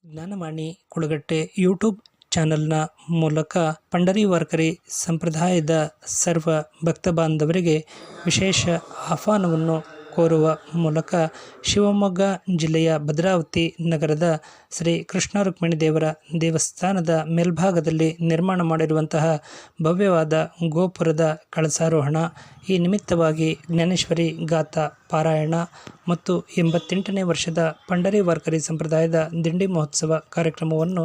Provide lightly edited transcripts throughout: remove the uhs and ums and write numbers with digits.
Gyan Vani Kulagatte YouTube ಚಾನೆಲ್ನ ಮೂಲಕ ಪಂಡರಿ ವಾರ್ಕರಿ ಸಂಪ್ರದಾಯದ ಸರ್ವ ಭಕ್ತ ಬಾಂಧವರಿಗೆ ವಿಶೇಷ ಆಹ್ವಾನವನ್ನು ಕೋರುವ ಮೂಲಕ ಶಿವಮೊಗ್ಗ ಜಿಲ್ಲೆಯ ಭದ್ರಾವತಿ ನಗರದ ಶ್ರೀ ಕೃಷ್ಣ ರುಕ್ಮಿಣಿ ದೇವರ ದೇವಸ್ಥಾನದ ಮೇಲ್ಭಾಗದಲ್ಲಿ ನಿರ್ಮಾಣ ಮಾಡಿರುವಂತಹ ಭವ್ಯವಾದ ಗೋಪುರದ ಕಳಸಾರೋಹಣ, ಈ ನಿಮಿತ್ತವಾಗಿ ಜ್ಞಾನೇಶ್ವರಿ ಗಾಥಾ ಪಾರಾಯಣ ಮತ್ತು 88ನೇ ವರ್ಷದ ಪಂಡರಿ ವಾರ್ಕರಿ ಸಂಪ್ರದಾಯದ ದಿಂಡಿ ಮಹೋತ್ಸವ ಕಾರ್ಯಕ್ರಮವನ್ನು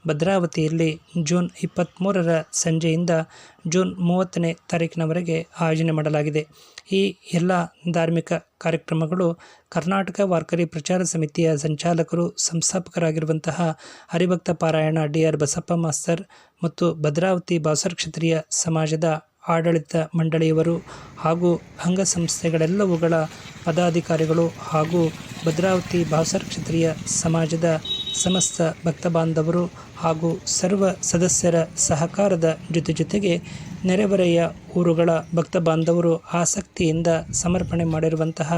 ಭದ್ರಾವತಿಯಲ್ಲಿ ಜೂನ್ 23ರ ಸಂಜೆಯಿಂದ ಜೂನ್ 30ನೇ ತಾರೀಕಿನವರೆಗೆ ಆಯೋಜನೆ ಮಾಡಲಾಗಿದೆ. ಈ ಎಲ್ಲ ಧಾರ್ಮಿಕ ಕಾರ್ಯಕ್ರಮಗಳು ಕರ್ನಾಟಕ ವಾರ್ಕರಿ ಪ್ರಚಾರ ಸಮಿತಿಯ ಸಂಚಾಲಕರು, ಸಂಸ್ಥಾಪಕರಾಗಿರುವಂತಹ ಹರಿಭಕ್ತ ಪಾರಾಯಣ DR ಬಸಪ್ಪ ಮಾಸ್ತರ್ ಮತ್ತು ಭದ್ರಾವತಿ ಭಾವಸರ ಕ್ಷತ್ರಿಯ ಸಮಾಜದ ಆಡಳಿತ ಮಂಡಳಿಯವರು ಹಾಗೂ ಅಂಗಸಂಸ್ಥೆಗಳೆಲ್ಲವುಗಳ ಪದಾಧಿಕಾರಿಗಳು ಹಾಗೂ ಭದ್ರಾವತಿ ಭಾವಸರ ಕ್ಷತ್ರಿಯ ಸಮಾಜದ ಸಮಸ್ತ ಭಕ್ತ ಬಾಂಧವರು ಹಾಗೂ ಸರ್ವ ಸದಸ್ಯರ ಸಹಕಾರದ ಜೊತೆಗೆ ನೆರೆಹೊರೆಯ ಊರುಗಳ ಭಕ್ತ ಬಾಂಧವರು ಆಸಕ್ತಿಯಿಂದ ಸಮರ್ಪಣೆ ಮಾಡಿರುವಂತಹ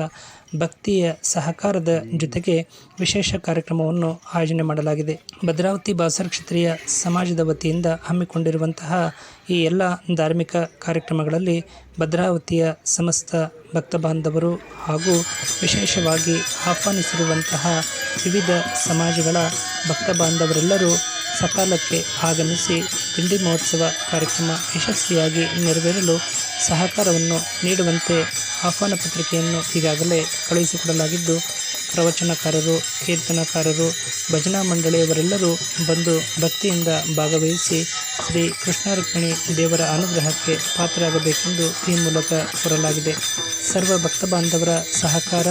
ಭಕ್ತಿಯ ಸಹಕಾರದ ಜೊತೆಗೆ ವಿಶೇಷ ಕಾರ್ಯಕ್ರಮವನ್ನು ಆಯೋಜನೆ ಮಾಡಲಾಗಿದೆ. ಭದ್ರಾವತಿ ಭಾವಸರ ಕ್ಷತ್ರಿಯ ಸಮಾಜದ ವತಿಯಿಂದ ಹಮ್ಮಿಕೊಂಡಿರುವಂತಹ ಈ ಎಲ್ಲ ಧಾರ್ಮಿಕ ಕಾರ್ಯಕ್ರಮಗಳಲ್ಲಿ ಭದ್ರಾವತಿಯ ಸಮಸ್ತ ಭಕ್ತ ಬಾಂಧವರು ಹಾಗೂ ವಿಶೇಷವಾಗಿ ಆಹ್ವಾನಿಸಿರುವಂತಹ ವಿವಿಧ ಸಮಾಜಗಳ ಭಕ್ತ ಬಾಂಧವರೆಲ್ಲರೂ ಸಕಾಲಕ್ಕೆ ಆಗಮಿಸಿ ದಿಂಡಿ ಮಹೋತ್ಸವ ಕಾರ್ಯಕ್ರಮ ಯಶಸ್ವಿಯಾಗಿ ನೆರವೇರಲು ಸಹಕಾರವನ್ನು ನೀಡುವಂತೆ ಆಹ್ವಾನ ಪತ್ರಿಕೆಯನ್ನು ಈಗಾಗಲೇ ಕಳುಹಿಸಿಕೊಡಲಾಗಿದ್ದು, ಪ್ರವಚನಕಾರರು, ಕೀರ್ತನಕಾರರು, ಭಜನಾ ಮಂಡಳಿಯವರೆಲ್ಲರೂ ಬಂದು ಭಕ್ತಿಯಿಂದ ಭಾಗವಹಿಸಿ ಶ್ರೀ ಕೃಷ್ಣ ರುಕ್ಮಿಣಿ ದೇವರ ಅನುಗ್ರಹಕ್ಕೆ ಪಾತ್ರರಾಗಬೇಕೆಂದು ಈ ಮೂಲಕ ಕೋರಲಾಗಿದೆ. ಸರ್ವ ಭಕ್ತ ಬಾಂಧವರ ಸಹಕಾರ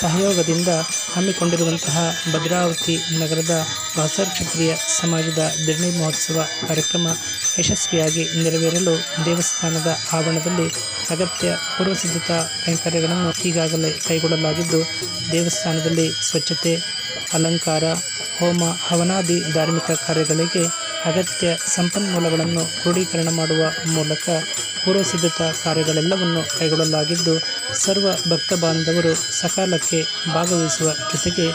ಸಹಯೋಗದಿಂದ ಹಮ್ಮಿಕೊಂಡಿರುವಂತಹ ಭದ್ರಾವತಿ ನಗರದ ಭಾವಸರ ಕ್ಷತ್ರಿಯ ಸಮಾಜದ ದಿಂಡಿ ಮಹೋತ್ಸವ ಕಾರ್ಯಕ್ರಮ ಯಶಸ್ವಿಯಾಗಿ ನೆರವೇರಲು ದೇವಸ್ಥಾನದ ಆವರಣದಲ್ಲಿ ಅಗತ್ಯ ಪೂರ್ವಸಿದ್ಧತಾ ಕೈಂಕರ್ಯಗಳನ್ನು ಈಗಾಗಲೇ ಕೈಗೊಳ್ಳಲಾಗಿದ್ದು, ದೇವಸ್ಥಾನದಲ್ಲಿ ಸ್ವಚ್ಛತೆ, ಅಲಂಕಾರ, ಹೋಮ ಹವನಾದಿ ಧಾರ್ಮಿಕ ಕಾರ್ಯಗಳಿಗೆ ಅಗತ್ಯ ಸಂಪನ್ಮೂಲಗಳನ್ನು ಕ್ರೋಢೀಕರಣ ಮಾಡುವ ಮೂಲಕ ಪೂರ್ವಸಿದ್ಧತಾ ಕಾರ್ಯಗಳೆಲ್ಲವನ್ನು ಕೈಗೊಳ್ಳಲಾಗಿದ್ದು, ಸರ್ವ ಭಕ್ತ ಬಾಂಧವರು ಸಕಾಲಕ್ಕೆ ಭಾಗವಹಿಸುವ ಜೊತೆಗೆ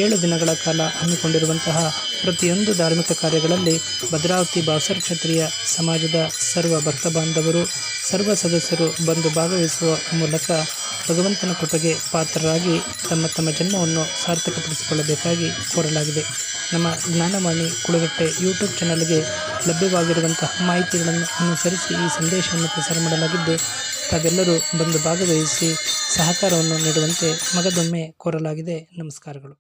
7 ದಿನಗಳ ಕಾಲ ಹಮ್ಮಿಕೊಂಡಿರುವಂತಹ ಪ್ರತಿಯೊಂದು ಧಾರ್ಮಿಕ ಕಾರ್ಯಗಳಲ್ಲಿ ಭದ್ರಾವತಿ ಭಾವಸರ ಕ್ಷತ್ರಿಯ ಸಮಾಜದ ಸರ್ವ ಭಕ್ತ ಬಾಂಧವರು, ಸರ್ವ ಸದಸ್ಯರು ಬಂದು ಭಾಗವಹಿಸುವ ಮೂಲಕ ಭಗವಂತನ ಕೃಪೆಗೆ ಪಾತ್ರರಾಗಿ ತಮ್ಮ ಜನ್ಮವನ್ನು ಸಾರ್ಥಕಪಡಿಸಿಕೊಳ್ಳಬೇಕಾಗಿ ಕೋರಲಾಗಿದೆ. ನಮ್ಮ ಜ್ಞಾನವಾಣಿ ಕುಳಗಟ್ಟೆ ಯೂಟ್ಯೂಬ್ ಚಾನಲ್ಗೆ ಲಭ್ಯವಾಗಿರುವಂತಹ ಮಾಹಿತಿಗಳನ್ನು ಅನುಸರಿಸಿ ಈ ಸಂದೇಶವನ್ನು ಪ್ರಸಾರ ಮಾಡಲಾಗಿದ್ದು, ತಾವೆಲ್ಲರೂ ಬಂದು ಭಾಗವಹಿಸಿ ಸಹಕಾರವನ್ನು ನೀಡುವಂತೆ ಮಗದೊಮ್ಮೆ ಕೋರಲಾಗಿದೆ. ನಮಸ್ಕಾರಗಳು.